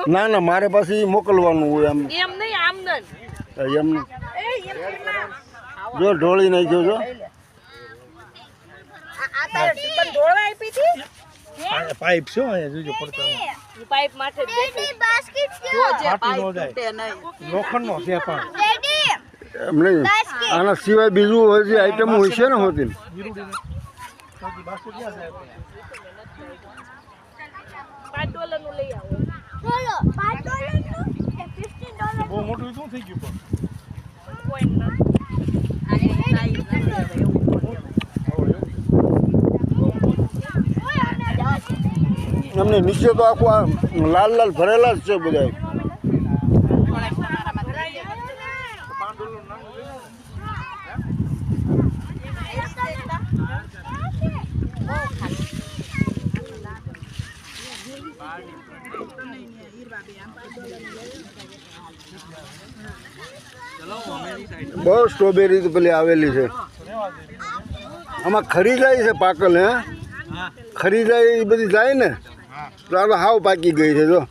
ના ના મારે પાસે મોકલવાનું હોય આમ એમ નહીં આમ એમ જો ઢોળી નાખ્યો જો પાઇપ શું અહીંયા જોજો પડતો પાઇપ માટે લોખંડનો છે પણ એમ નહીં આના સિવાય બીજું હજી આઈટમ હોય છે ને હોતી $5 નું લઈ આવો બહુ મોટું શું થઈ ગયું પણ એમને નીચે તો આખું આ લાલ લાલ ભરેલા જ છે બધા બહુ સ્ટ્રોબેરી તો પેલી આવેલી છે આમાં ખરી જાય છે પાકલ હે ખરી જાય એ બધી જાય ને તો આ હાવ પાકી ગઈ છે જો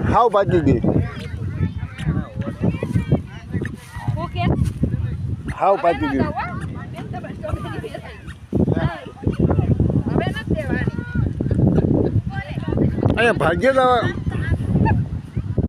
હાવ પાકી ગઈ હાવ પાકી ગઈ અહીંયા ભાગ્ય